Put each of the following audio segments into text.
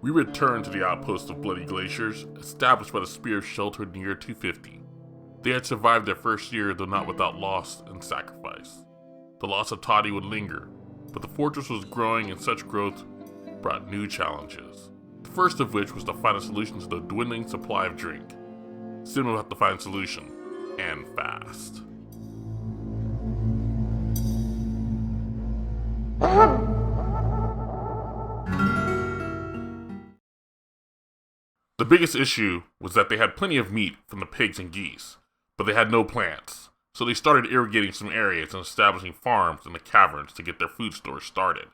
We return to the outpost of Bloodyglaciers, established by the Spear Shelter in the year 250. They had survived their first year, though not without loss and sacrifice. The loss of Toddy would linger, but the fortress was growing and such growth brought new challenges. The first of which was to find a solution to the dwindling supply of drink. Soon we'll have to find a solution, and fast. The biggest issue was that they had plenty of meat from the pigs and geese, but they had no plants, so they started irrigating some areas and establishing farms in the caverns to get their food stores started.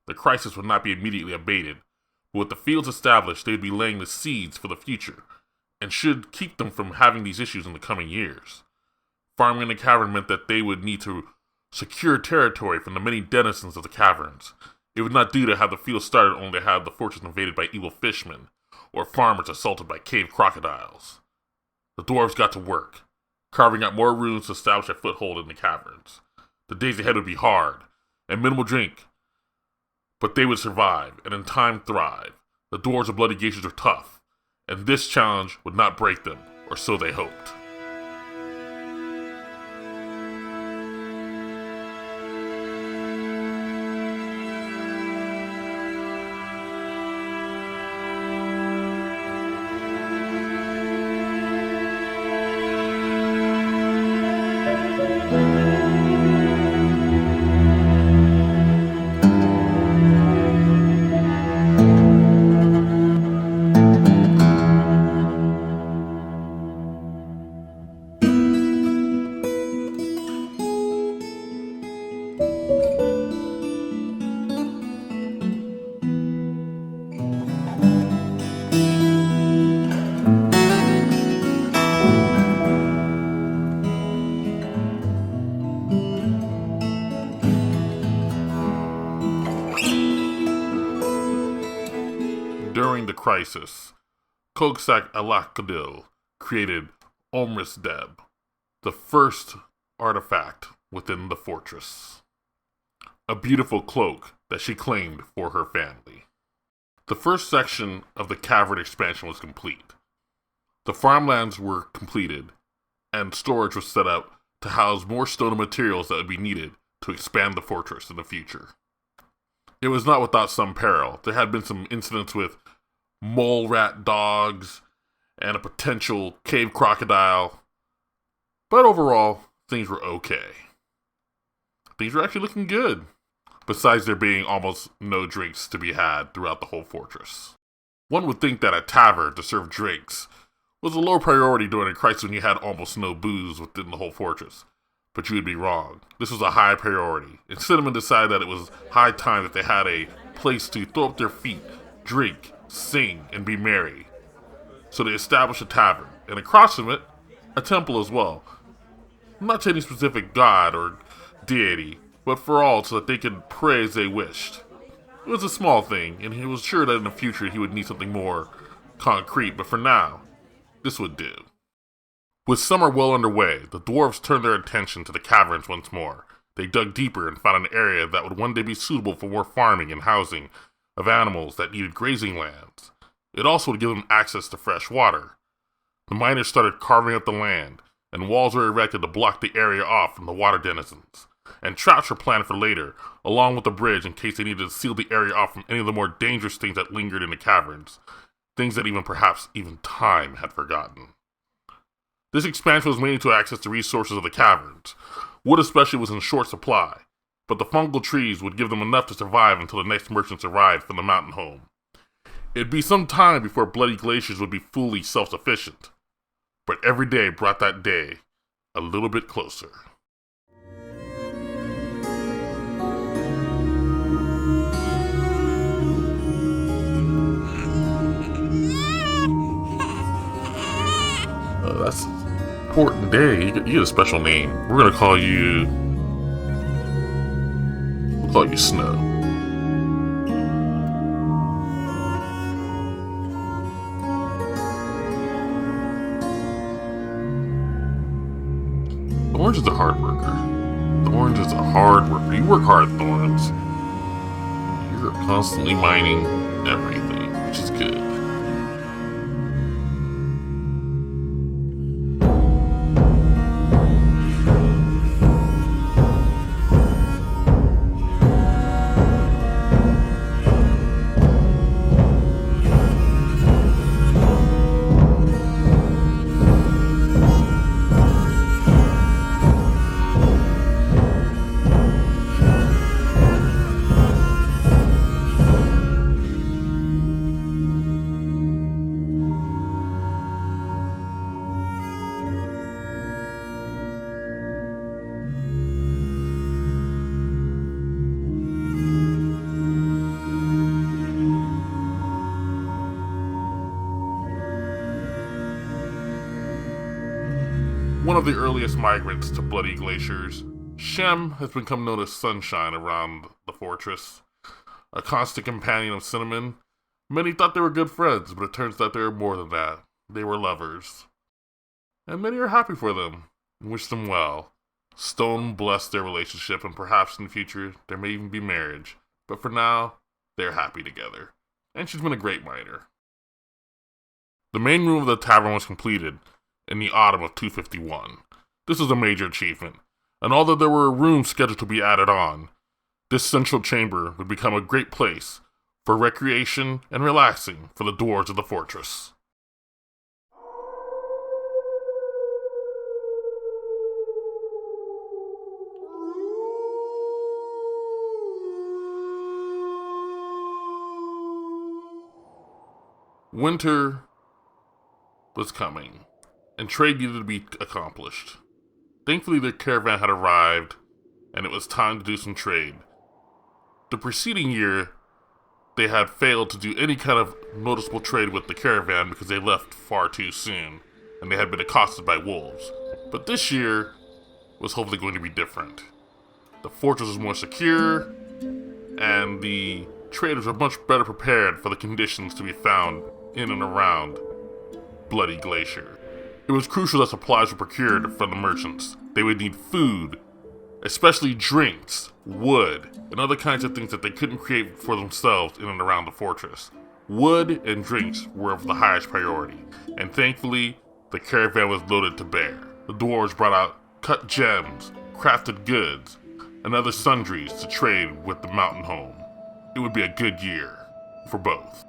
The crisis would not be immediately abated, but with the fields established, they would be laying the seeds for the future, and should keep them from having these issues in the coming years. Farming in the cavern meant that they would need to secure territory from the many denizens of the caverns. It would not do to have the field started only to have the fortress invaded by evil fishmen, or farmers assaulted by cave crocodiles. The dwarves got to work, carving out more runes to establish a foothold in the caverns. The days ahead would be hard, and minimal drink, but they would survive, and in time thrive. The dwarves of Bloodyglaciers are tough, and this challenge would not break them, or so they hoped. During the crisis, Kogsak Alakadil created Omris Deb, the first artifact within the fortress. A beautiful cloak that she claimed for her family. The first section of the cavern expansion was complete. The farmlands were completed, and storage was set up to house more stone and materials that would be needed to expand the fortress in the future. It was not without some peril. There had been some incidents with mole rat dogs and a potential cave crocodile, but overall, things were okay. Things were actually looking good, besides there being almost no drinks to be had throughout the whole fortress. One would think that a tavern to serve drinks was a low priority during a crisis when you had almost no booze within the whole fortress. But you would be wrong. This was a high priority, and Cinnamon decided that it was high time that they had a place to throw up their feet, drink, sing, and be merry. So they established a tavern, and across from it, a temple as well. Not to any specific god or deity, but for all so that they could pray as they wished. It was a small thing, and he was sure that in the future he would need something more concrete, but for now, this would do. With summer well underway, the dwarves turned their attention to the caverns once more. They dug deeper and found an area that would one day be suitable for more farming and housing of animals that needed grazing lands. It also would give them access to fresh water. The miners started carving up the land, and walls were erected to block the area off from the water denizens. And traps were planned for later, along with a bridge in case they needed to seal the area off from any of the more dangerous things that lingered in the caverns. Things that perhaps even time had forgotten. This expansion was mainly to access the resources of the caverns. Wood especially was in short supply, but the fungal trees would give them enough to survive until the next merchants arrived from the mountain home. It'd be some time before Bloodyglaciers would be fully self-sufficient, but every day brought that day a little bit closer. That's an important day. You get a special name. We're gonna call you... We'll call you Snow. Orange is a hard worker. Orange is a hard worker. You work hard, Thorns. You're constantly mining everything. which is good. One of the earliest migrants to Bloodyglaciers, Shem has become known as Sunshine around the fortress. A constant companion of Cinnamon, many thought they were good friends, but it turns out they were more than that. They were lovers. And many are happy for them and wish them well. Stone blessed their relationship, and perhaps in the future there may even be marriage. But for now, they're happy together. And she's been a great miner. The main room of the tavern was completed in the autumn of 251. This was a major achievement, and although there were rooms scheduled to be added on, this central chamber would become a great place for recreation and relaxing for the dwarves of the fortress. Winter was coming, and trade needed to be accomplished. Thankfully, their caravan had arrived, and it was time to do some trade. The preceding year, they had failed to do any kind of noticeable trade with the caravan because they left far too soon, and they had been accosted by wolves. But this year was hopefully going to be different. The fortress was more secure, and the traders were much better prepared for the conditions to be found in and around Bloody Glacier. It was crucial that supplies were procured from the merchants. They would need food, especially drinks, wood, and other kinds of things that they couldn't create for themselves in and around the fortress. Wood and drinks were of the highest priority, and thankfully, the caravan was loaded to bear. The dwarves brought out cut gems, crafted goods, and other sundries to trade with the mountain home. It would be a good year for both.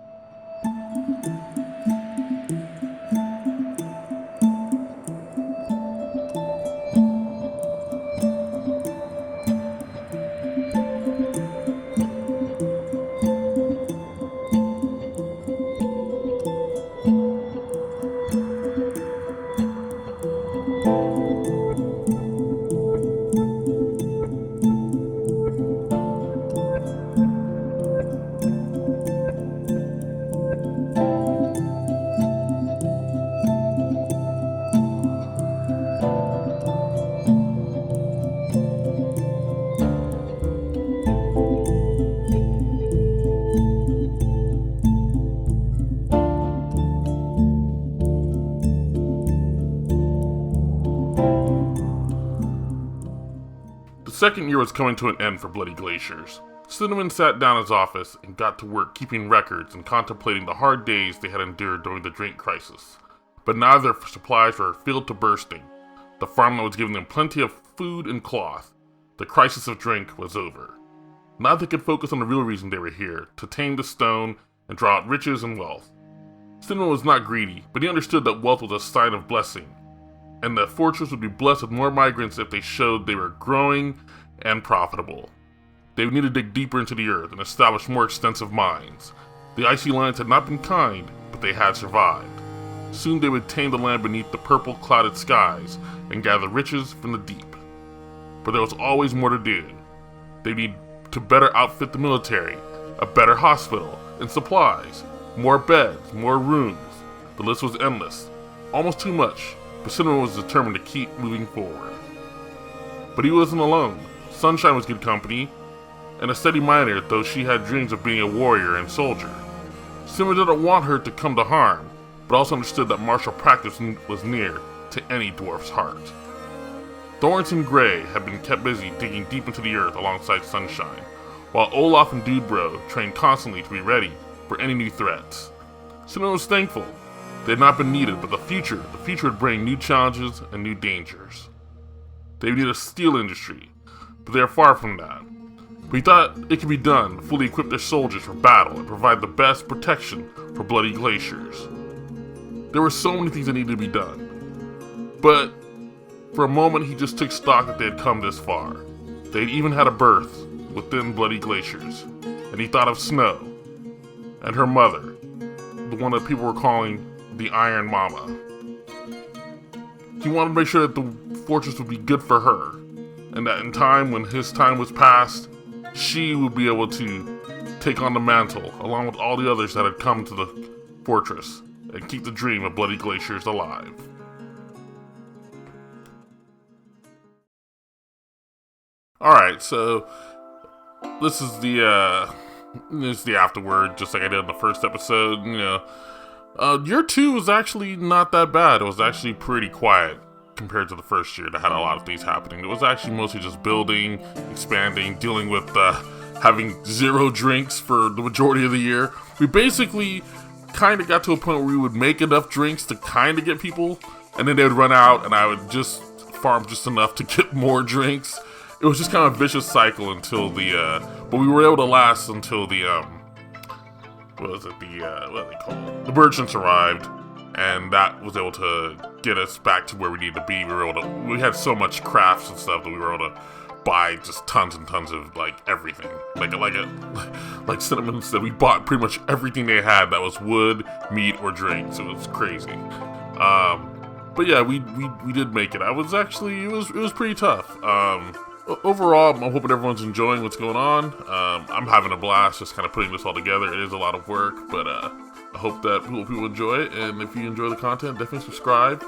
The second year was coming to an end for Bloodyglaciers. Cinnamon sat down in his office and got to work keeping records and contemplating the hard days they had endured during the drink crisis. But now their supplies were filled to bursting. The farmland was giving them plenty of food and cloth. The crisis of drink was over. Now they could focus on the real reason they were here, to tame the stone and draw out riches and wealth. Cinnamon was not greedy, but he understood that wealth was a sign of blessing, and the fortress would be blessed with more migrants if they showed they were growing and profitable. They would need to dig deeper into the earth and establish more extensive mines. The icy lands had not been kind, but they had survived. Soon they would tame the land beneath the purple-clouded skies and gather riches from the deep. But there was always more to do. They need to better outfit the military, a better hospital, and supplies, more beds, more rooms. The list was endless, almost too much, but Cinnamon was determined to keep moving forward. But he wasn't alone. Sunshine was good company, and a steady miner, though she had dreams of being a warrior and soldier. Cinnamon didn't want her to come to harm, but also understood that martial practice was near to any dwarf's heart. Thornton Gray had been kept busy digging deep into the earth alongside Sunshine, while Olaf and Dudebro trained constantly to be ready for any new threats. Cinnamon was thankful. They had not been needed, but the future would bring new challenges and new dangers. They would need a steel industry, but they are far from that. But he thought it could be done to fully equip their soldiers for battle and provide the best protection for Bloodyglaciers. There were so many things that needed to be done. But for a moment, he just took stock that they had come this far. They had even had a birth within Bloodyglaciers, and he thought of Snow and her mother, the one that people were calling the Iron Mama. He wanted to make sure that the fortress would be good for her, and that in time, when his time was past, she would be able to take on the mantle, along with all the others that had come to the fortress, and keep the dream of Bloodyglaciers alive. Alright, so this is the afterword, just like I did in the first episode. Year 2 was actually not that bad. It was actually pretty quiet compared to the first year that had a lot of things happening. It was actually mostly just building, expanding, dealing with having 0 drinks for the majority of the year. We basically kind of got to a point where we would make enough drinks to kind of get people, and then they would run out, and I would just farm just enough to get more drinks. It was just kind of a vicious cycle until but we were able to last until the what are they called? The merchants arrived, and that was able to get us back to where we needed to be. We had so much crafts and stuff that we were able to buy just tons and tons of everything. Like Cinnamon said, we bought pretty much everything they had that was wood, meat, or drinks. It was crazy. But yeah, we did make it. It was pretty tough. Overall, I'm hoping everyone's enjoying what's going on. I'm having a blast just kind of putting this all together. It is a lot of work, but I hope that people enjoy it. And if you enjoy the content, definitely subscribe.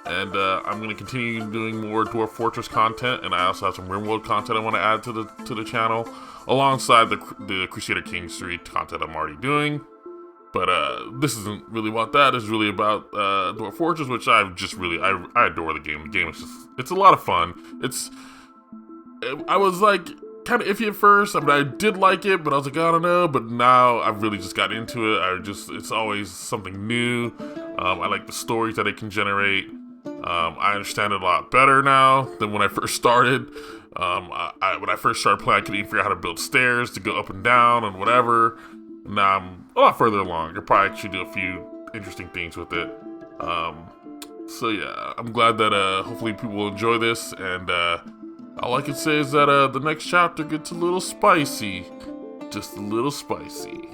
And I'm going to continue doing more Dwarf Fortress content, and I also have some RimWorld content I want to add to the channel, alongside the Crusader Kings 3 content I'm already doing. But this isn't really about that. It's really about Dwarf Fortress, which I adore the game. The game is it's a lot of fun. I was kind of iffy at first. I mean, I did like it, but I was like, I don't know. But now I've really just got into it. It's always something new. I like the stories that it can generate. I understand it a lot better now than when I first started. When I first started playing, I couldn't even figure out how to build stairs to go up and down and whatever. Now I'm a lot further along. I could probably actually do a few interesting things with it. So yeah, I'm glad that hopefully people will enjoy this, and all I can say is that the next chapter gets a little spicy. Just a little spicy.